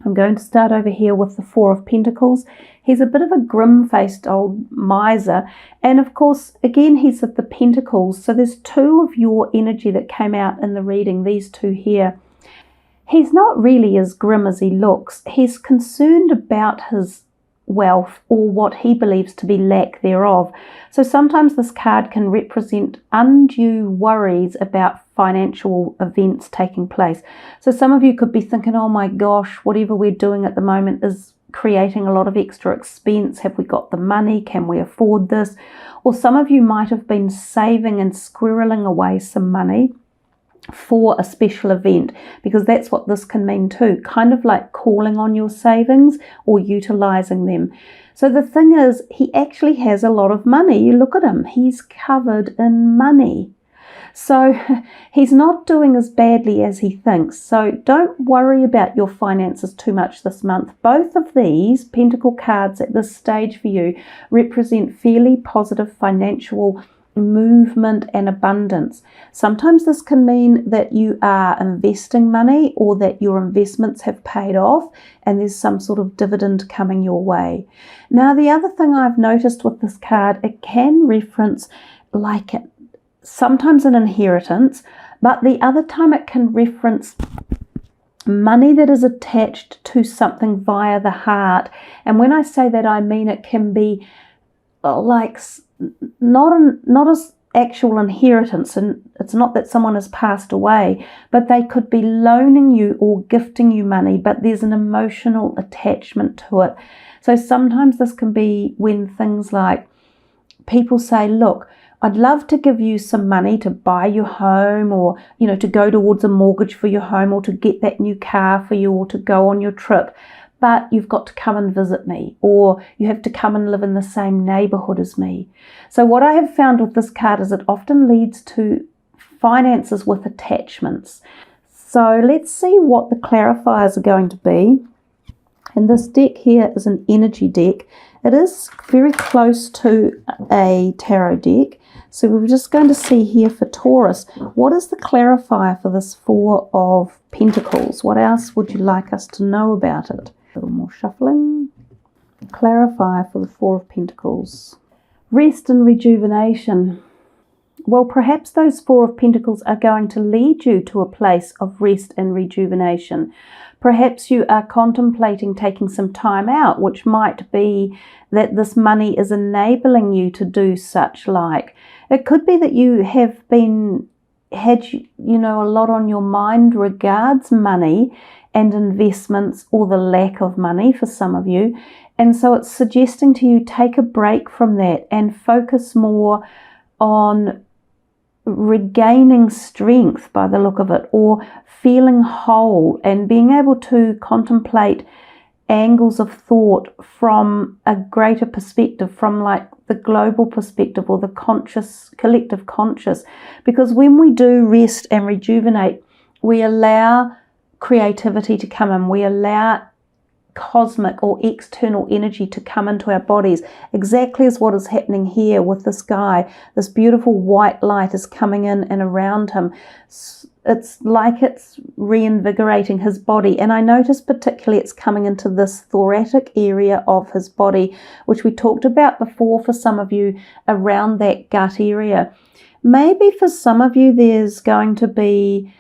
I'm going to start over here with the Four of Pentacles. He's a bit of a grim-faced old miser. And of course, again, he's at the Pentacles. So there's two of your energy that came out in the reading, these two here. He's not really as grim as he looks. He's concerned about his wealth or what he believes to be lack thereof. So sometimes this card can represent undue worries about financial events taking place. So some of you could be thinking, oh my gosh, whatever we're doing at the moment is creating a lot of extra expense. Have we got the money? Can we afford this? Or some of you might have been saving and squirreling away some money for a special event, because that's what this can mean too, kind of like calling on your savings or utilizing them. So the thing is, he actually has a lot of money. You look at him, he's covered in money. So he's not doing as badly as he thinks. So don't worry about your finances too much this month. Both of these Pentacle cards at this stage for you represent fairly positive financial movement and abundance. Sometimes this can mean that you are investing money or that your investments have paid off and there's some sort of dividend coming your way. Now, the other thing I've noticed with this card, it can reference like sometimes an inheritance, but the other time it can reference money that is attached to something via the heart. And when I say that, I mean it can be like not as actual inheritance, and it's not that someone has passed away, but they could be loaning you or gifting you money, but there's an emotional attachment to it. So sometimes this can be when things like people say, look, I'd love to give you some money to buy your home, or to go towards a mortgage for your home, or to get that new car for you, or to go on your trip, but you've got to come and visit me, or you have to come and live in the same neighborhood as me. So what I have found with this card is it often leads to finances with attachments. So let's see what the clarifiers are going to be. And this deck here is an energy deck. It is very close to a tarot deck. So we're just going to see here for Taurus, what is the clarifier for this Four of Pentacles? What else would you like us to know about it? A little more shuffling. Clarifier for the Four of Pentacles. Rest and rejuvenation. Well, perhaps those Four of Pentacles are going to lead you to a place of rest and rejuvenation. Perhaps you are contemplating taking some time out, which might be that this money is enabling you to do such like. It could be that you have had a lot on your mind regards money and investments, or the lack of money for some of you. And so it's suggesting to you take a break from that and focus more on regaining strength by the look of it, or feeling whole and being able to contemplate angles of thought from a greater perspective, from like the global perspective or the conscious, collective conscious. Because when we do rest and rejuvenate, we allow creativity to come in, we allow cosmic or external energy to come into our bodies, exactly as what is happening here with this guy. This beautiful white light is coming in and around him. It's like it's reinvigorating his body, and I notice particularly it's coming into this thoracic area of his body, which we talked about before for some of you, around that gut area. Maybe for some of you there's going to be,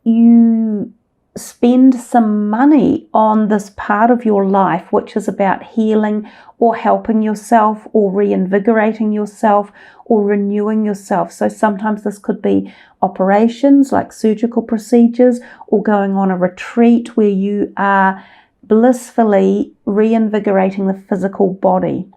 you spend some money on this part of your life which is about healing or helping yourself or reinvigorating yourself or renewing yourself. So sometimes this could be operations like surgical procedures, or going on a retreat where you are blissfully reinvigorating the physical body.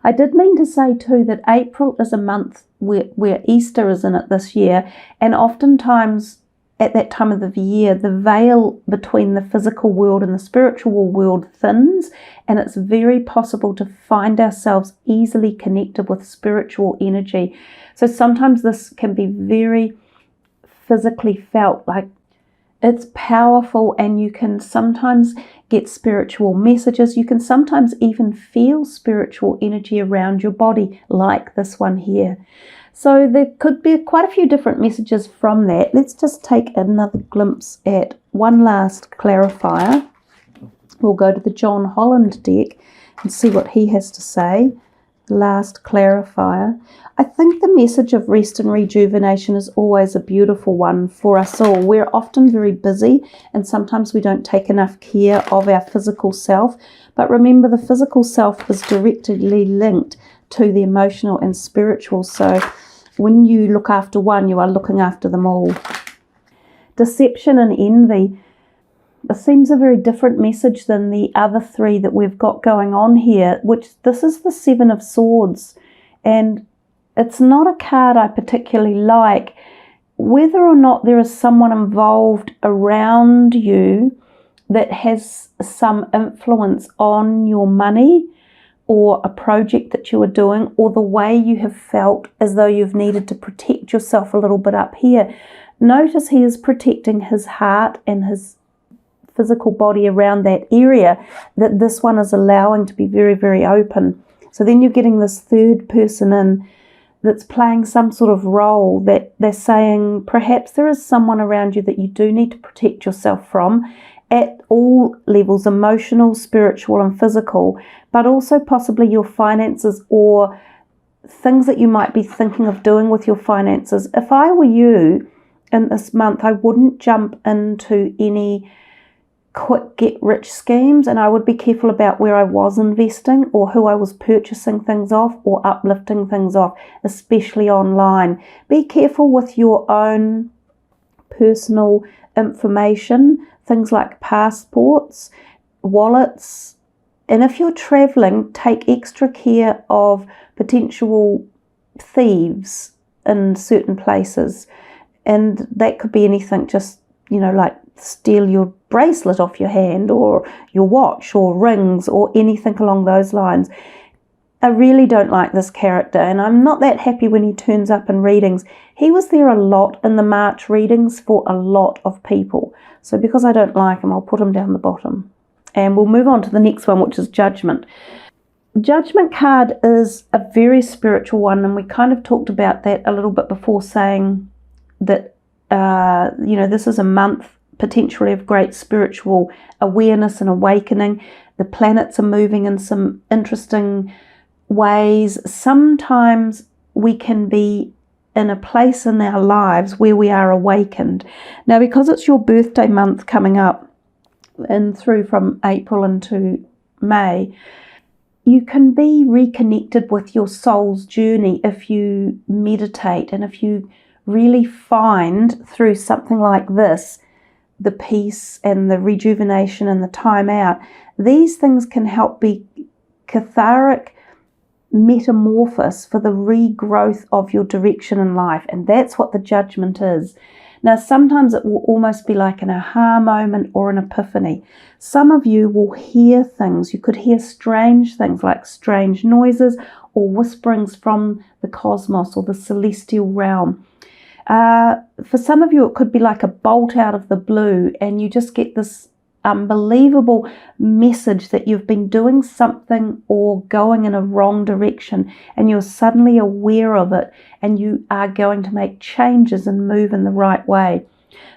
I did mean to say too that April is a month where Easter is in it this year, and oftentimes at that time of the year, the veil between the physical world and the spiritual world thins, and it's very possible to find ourselves easily connected with spiritual energy. So sometimes this can be very physically felt, like it's powerful, and you can sometimes get spiritual messages. You can sometimes even feel spiritual energy around your body, like this one here. So there could be quite a few different messages from that. Let's just take another glimpse at one last clarifier. We'll go to the John Holland deck and see what he has to say. Last clarifier. I think the message of rest and rejuvenation is always a beautiful one for us all. We're often very busy and sometimes we don't take enough care of our physical self. But remember, the physical self is directly linked to the emotional and spiritual. So when you look after one, you are looking after them all. Deception and envy. It seems a very different message than the other three that we've got going on here, which this is the Seven of Swords. And it's not a card I particularly like. Whether or not there is someone involved around you that has some influence on your money or a project that you are doing, or the way you have felt as though you've needed to protect yourself a little bit up here. Notice he is protecting his heart and his physical body around that area that this one is allowing to be very, very open. So then you're getting this third person in that's playing some sort of role that they're saying perhaps there is someone around you that you do need to protect yourself from at all levels, emotional, spiritual and physical, but also possibly your finances or things that you might be thinking of doing with your finances. If I were you in this month, I wouldn't jump into any quick get rich schemes, and I would be careful about where I was investing or who I was purchasing things off or uplifting things off, especially online. Be careful with your own personal information, things like passports, wallets, and if you're traveling, take extra care of potential thieves in certain places. And that could be anything, just, like steal your bracelet off your hand or your watch or rings or anything along those lines. I really don't like this character, and I'm not that happy when he turns up in readings. He was there a lot in the March readings for a lot of people. So because I don't like him, I'll put him down the bottom. And we'll move on to the next one, which is Judgment. Judgment card is a very spiritual one, and we kind of talked about that a little bit before, saying that this is a month potentially of great spiritual awareness and awakening. The planets are moving in some interesting ways. Sometimes we can be in a place in our lives where we are awakened. Now, because it's your birthday month coming up and through from April into May, you can be reconnected with your soul's journey if you meditate and if you really find through something like this the peace and the rejuvenation and the time out. These things can help be cathartic metamorphosis for the regrowth of your direction in life, and that's what the Judgment is. Now, sometimes it will almost be like an aha moment or an epiphany. Some of you will hear things. You could hear strange things like strange noises or whisperings from the cosmos or the celestial realm. For some of you, it could be like a bolt out of the blue, and you just get this unbelievable message that you've been doing something or going in a wrong direction, and you're suddenly aware of it, and you are going to make changes and move in the right way.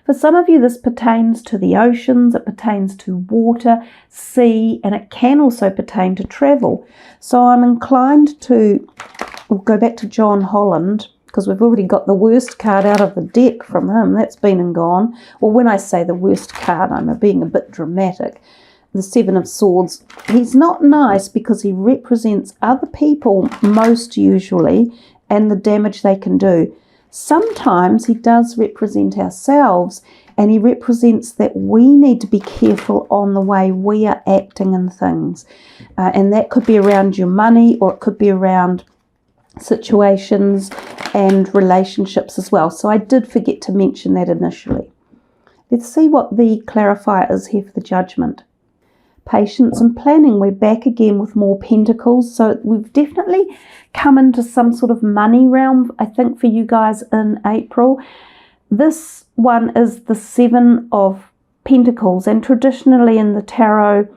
For some of you, this pertains to the oceans, it pertains to water, sea, and it can also pertain to travel. So I'm inclined to, we'll go back to John Holland, because we've already got the worst card out of the deck from him. That's been and gone. Well, when I say the worst card, I'm being a bit dramatic. The Seven of Swords. He's not nice because he represents other people most usually and the damage they can do. Sometimes he does represent ourselves, and he represents that we need to be careful on the way we are acting in things. And that could be around your money, or it could be around situations and relationships as well. So I did forget to mention that initially. Let's see what the clarifier is here for the Judgment. Patience and planning. We're back again with more pentacles. So we've definitely come into some sort of money realm, I think, for you guys in April. This one is the Seven of Pentacles, and traditionally in the tarot,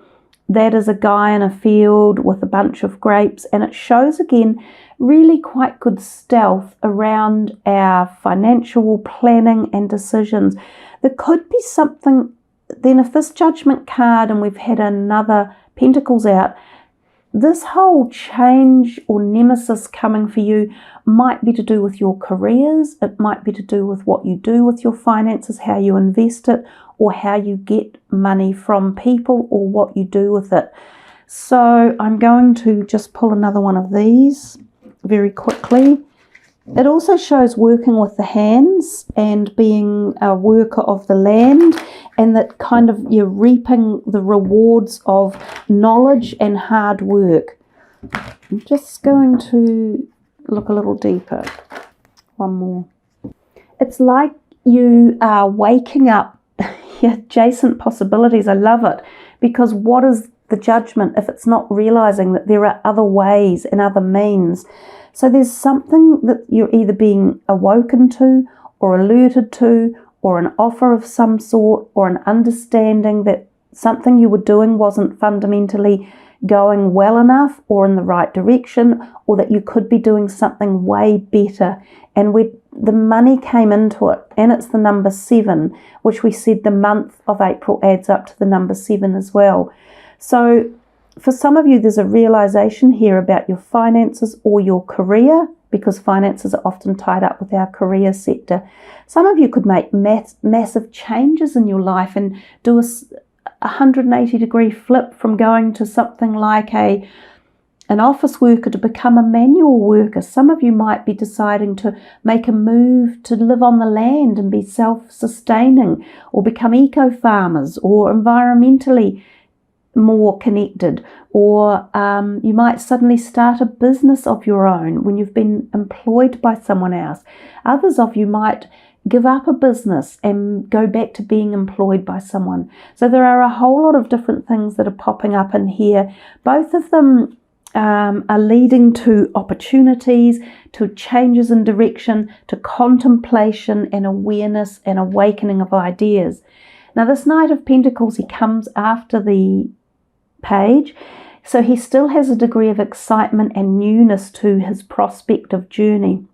that is a guy in a field with a bunch of grapes, and it shows again really quite good stealth around our financial planning and decisions. There could be something then if this Judgment card, and we've had another Pentacles out, this whole change or nemesis coming for you might be to do with your careers. It might be to do with what you do with your finances, how you invest it, or how you get money from people, or what you do with it. So I'm going to just pull another one of these very quickly. It also shows working with the hands and being a worker of the land, and that kind of you're reaping the rewards of knowledge and hard work. I'm just going to look a little deeper. One more. It's like you are waking up adjacent possibilities. I love it, because what is the Judgment if it's not realizing that there are other ways and other means? So there's something that you're either being awoken to or alerted to, or an offer of some sort, or an understanding that something you were doing wasn't fundamentally going well enough or in the right direction, or that you could be doing something way better. And the money came into it, and it's the number 7, which we said the month of April adds up to the number 7 as well. So for some of you, there's a realization here about your finances or your career, because finances are often tied up with our career sector. Some of you could make massive changes in your life and do a 180-degree flip from going to something like an office worker to become a manual worker. Some of you might be deciding to make a move to live on the land and be self-sustaining, or become eco-farmers, or environmentally more connected, or you might suddenly start a business of your own when you've been employed by someone else. Others of you might give up a business and go back to being employed by someone. So there are a whole lot of different things that are popping up in here. Both of them are leading to opportunities, to changes in direction, to contemplation and awareness and awakening of ideas. Now this Knight of Pentacles, he comes after the Page, so he still has a degree of excitement and newness to his prospective journey.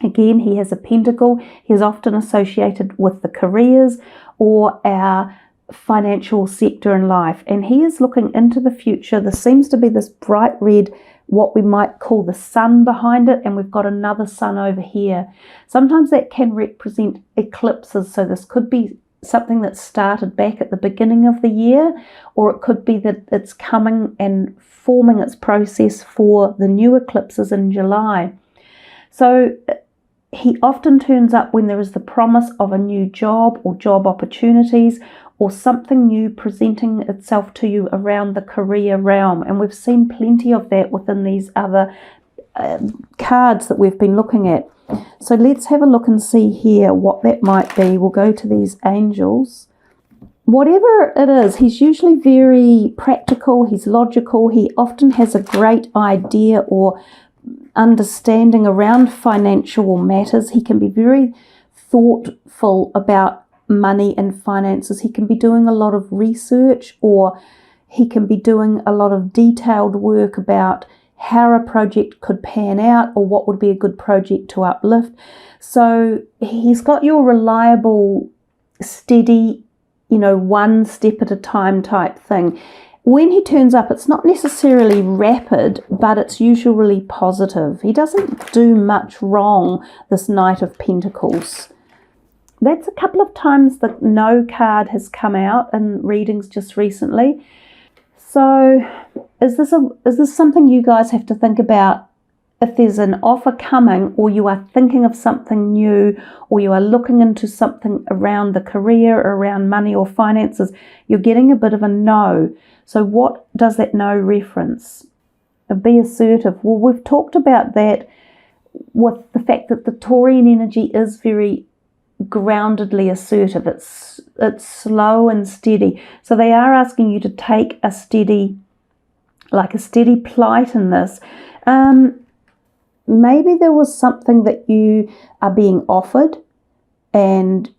Again, he has a pentacle. He is often associated with the careers or our financial sector in life, and he is looking into the future. There seems to be this bright red, what we might call the sun behind it, and we've got another sun over here. Sometimes that can represent eclipses, so this could be something that started back at the beginning of the year, or it could be that it's coming and forming its process for the new eclipses in July. So he often turns up when there is the promise of a new job or job opportunities, or something new presenting itself to you around the career realm. And we've seen plenty of that within these other cards that we've been looking at. So let's have a look and see here what that might be. We'll go to these angels. Whatever it is, he's usually very practical, he's logical, he often has a great idea or understanding around financial matters. He can be very thoughtful about money and finances. He can be doing a lot of research, or he can be doing a lot of detailed work about how a project could pan out, or what would be a good project to uplift. So he's got your reliable, steady, one step at a time type thing. When he turns up, it's not necessarily rapid, but it's usually positive. He doesn't do much wrong, this Knight of Pentacles. That's a couple of times the No card has come out in readings just recently. So is this something you guys have to think about? If there's an offer coming, or you are thinking of something new, or you are looking into something around the career, around money or finances, you're getting a bit of a no. So what does that no reference? Be assertive. Well, we've talked about that with the fact that the Taurian energy is very groundedly assertive. It's slow and steady. So they are asking you to take a steady plight in this. Maybe there was something that you are being offered and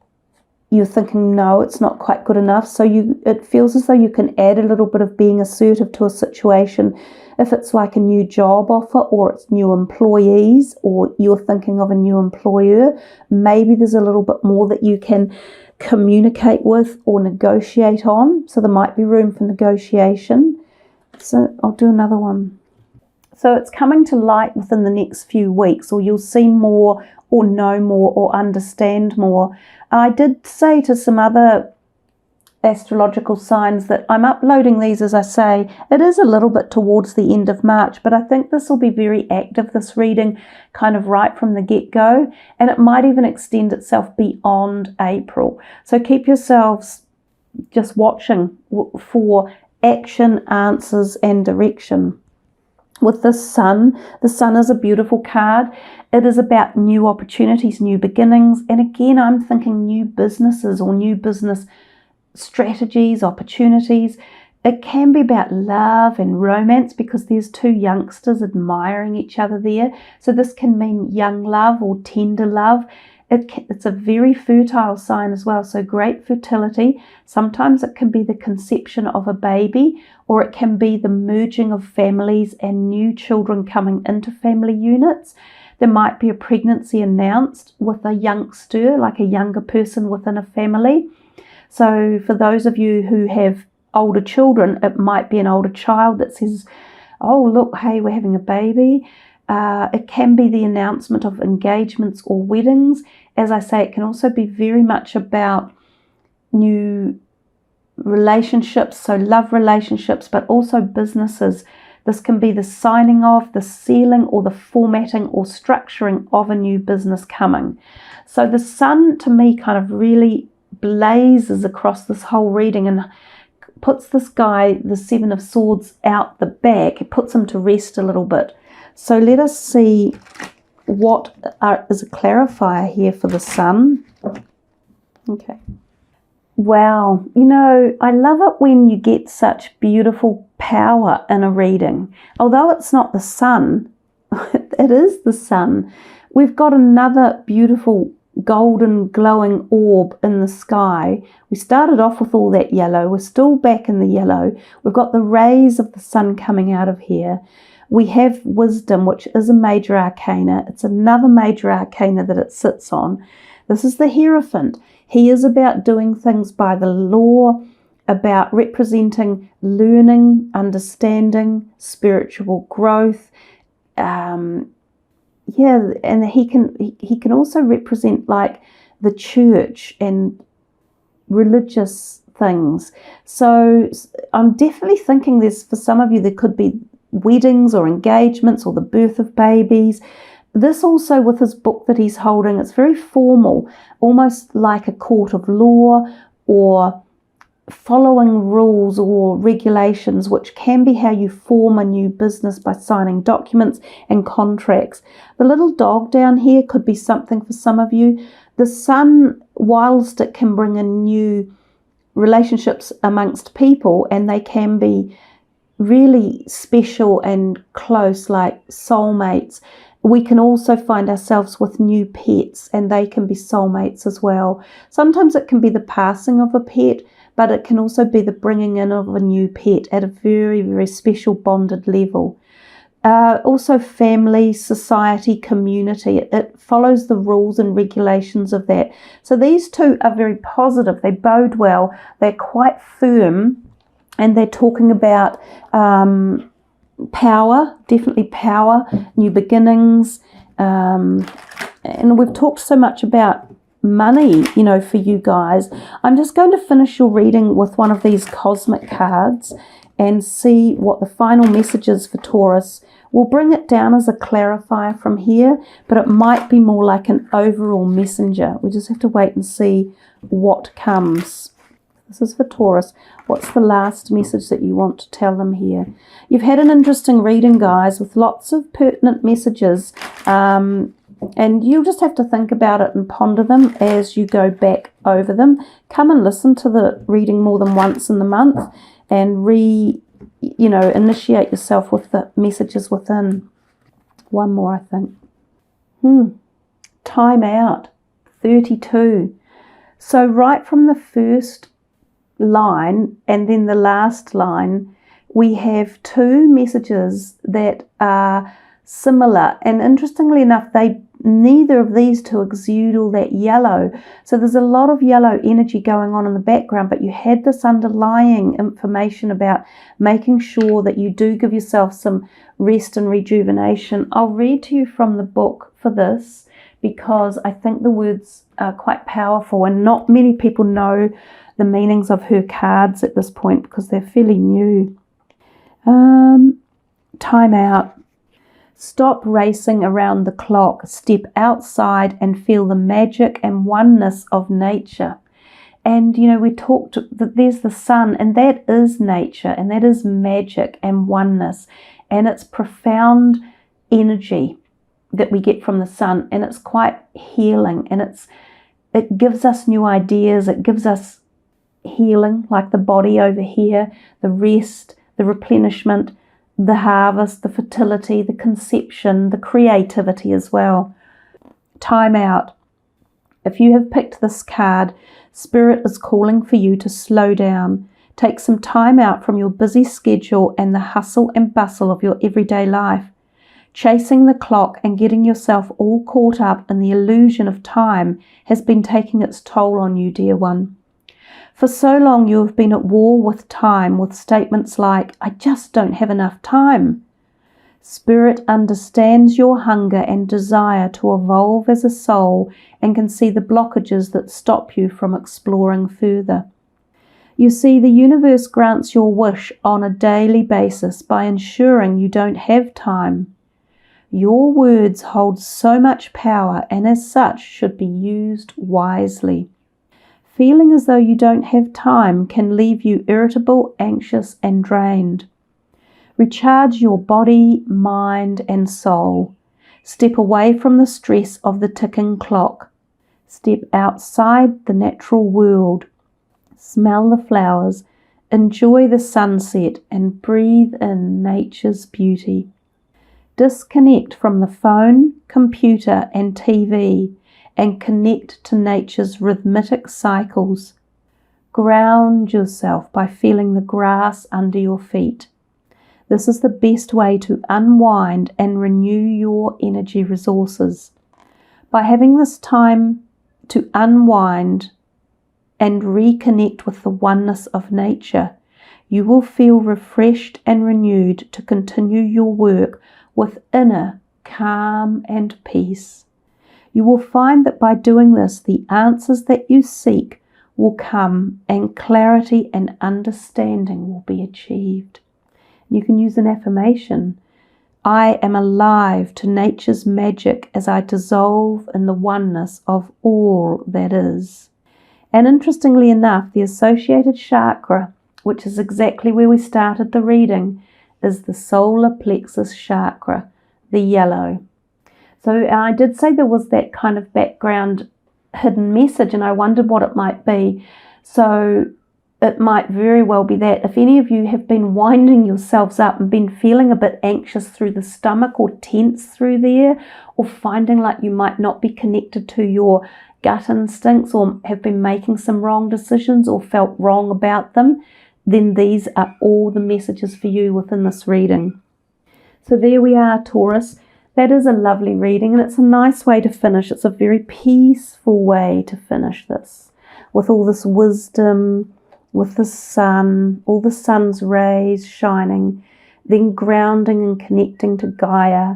you're thinking, no, it's not quite good enough. So it feels as though you can add a little bit of being assertive to a situation. If it's like a new job offer, or it's new employees, or you're thinking of a new employer, maybe there's a little bit more that you can communicate with or negotiate on. So there might be room for negotiation. So I'll do another one. So it's coming to light within the next few weeks, or you'll see more or know more or understand more. I did say to some other astrological signs that I'm uploading these, as I say, it is a little bit towards the end of March, but I think this will be very active, this reading, kind of right from the get-go, and it might even extend itself beyond April. So keep yourselves just watching for action, answers, and direction. With the Sun is a beautiful card. It is about new opportunities, new beginnings, and again, I'm thinking new businesses or new business strategies, opportunities. It can be about love and romance because there's two youngsters admiring each other there. So this can mean young love or tender love. It's a very fertile sign as well, so great fertility. Sometimes it can be the conception of a baby, or it can be the merging of families and new children coming into family units. There might be a pregnancy announced with a youngster, like a younger person within a family. So for those of you who have older children, it might be an older child that says, oh, look, hey, we're having a baby. It can be the announcement of engagements or weddings. As I say, it can also be very much about new relationships, so love relationships, but also businesses. This can be the signing of, the sealing, or the formatting or structuring of a new business coming. So the Sun, to me, kind of really blazes across this whole reading and puts this guy, the Seven of Swords, out the back. It puts him to rest a little bit. So let us see what is a clarifier here for the Sun. Okay. Wow. You know, I love it when you get such beautiful power in a reading. Although it's not the Sun, it is the Sun. We've got another beautiful golden glowing orb in the sky. We started off with all that yellow. We're still back in the yellow. We've got the rays of the Sun coming out of here. We have wisdom, which is a major arcana. It's another major arcana that it sits on. This is the Hierophant. He is about doing things by the law, about representing learning, understanding, spiritual growth. And he can also represent like the church and religious things. So I'm definitely thinking for some of you, there could be weddings or engagements or the birth of babies. This also, with his book that he's holding, it's very formal, almost like a court of law or following rules or regulations, which can be how you form a new business by signing documents and contracts. The little dog down here could be something for some of you. The Sun, whilst it can bring in new relationships amongst people, and they can be really special and close, like soulmates, we can also find ourselves with new pets, and they can be soulmates as well. Sometimes it can be the passing of a pet, but it can also be the bringing in of a new pet at a very, very special bonded level. Also family, society, community. It follows the rules and regulations of that. So these two are very positive. They bode well. They're quite firm, and they're talking about power, definitely power, new beginnings. And we've talked so much about money, you know, for you guys. I'm just going to finish your reading with one of these cosmic cards and see what the final message is for Taurus. We'll bring it down as a clarifier from here, but it might be more like an overall messenger. We just have to wait and see what comes. This is for Taurus. What's the last message that you want to tell them here? You've had an interesting reading, guys, with lots of pertinent messages. And you'll just have to think about it and ponder them as you go back over them. Come and listen to the reading more than once in the month and initiate yourself with the messages within. One more, I think. Time out. 32. So right from the first line and then the last line, we have two messages that are similar. And interestingly enough, they neither of these two exude all that yellow. So there's a lot of yellow energy going on in the background, but you had this underlying information about making sure that you do give yourself some rest and rejuvenation. I'll read to you from the book for this because I think the words are quite powerful, and not many people know the meanings of her cards at this point because they're fairly new. Time out. Stop racing around the clock. Step outside and feel the magic and oneness of nature. And, you know, we talked that there's the sun, and that is nature, and that is magic and oneness. And it's profound energy that we get from the sun, and it's quite healing, and it gives us new ideas. It gives us healing, like the body over here, the rest, the replenishment, the harvest, the fertility, the conception, the creativity as well. Time out. If you have picked this card, Spirit is calling for you to slow down. Take some time out from your busy schedule and the hustle and bustle of your everyday life. Chasing the clock and getting yourself all caught up in the illusion of time has been taking its toll on you, dear one. For so long you have been at war with time, with statements like, I just don't have enough time. Spirit understands your hunger and desire to evolve as a soul and can see the blockages that stop you from exploring further. You see, the universe grants your wish on a daily basis by ensuring you don't have time. Your words hold so much power and as such should be used wisely. Feeling as though you don't have time can leave you irritable, anxious, and drained. Recharge your body, mind, and soul. Step away from the stress of the ticking clock. Step outside the natural world. Smell the flowers, enjoy the sunset, and breathe in nature's beauty. Disconnect from the phone, computer, and TV. And connect to nature's rhythmic cycles. Ground yourself by feeling the grass under your feet. This is the best way to unwind and renew your energy resources. By having this time to unwind and reconnect with the oneness of nature, you will feel refreshed and renewed to continue your work with inner calm and peace. You will find that by doing this, the answers that you seek will come and clarity and understanding will be achieved. You can use an affirmation. I am alive to nature's magic as I dissolve in the oneness of all that is. And interestingly enough, the associated chakra, which is exactly where we started the reading, is the solar plexus chakra, the yellow. So I did say there was that kind of background hidden message, and I wondered what it might be. So it might very well be that. If any of you have been winding yourselves up and been feeling a bit anxious through the stomach or tense through there, or finding like you might not be connected to your gut instincts, or have been making some wrong decisions or felt wrong about them, then these are all the messages for you within this reading. So there we are, Taurus. That is a lovely reading, and it's a nice way to finish. It's a very peaceful way to finish this, with all this wisdom, with the sun, all the sun's rays shining, then grounding and connecting to Gaia,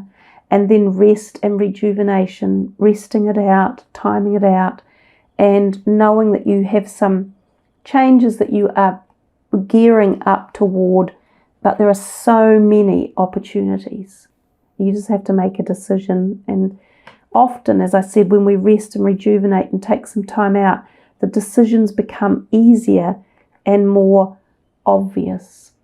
and then rest and rejuvenation, resting it out, timing it out, and knowing that you have some changes that you are gearing up toward, but there are so many opportunities. You just have to make a decision. And often, as I said, when we rest and rejuvenate and take some time out, the decisions become easier and more obvious.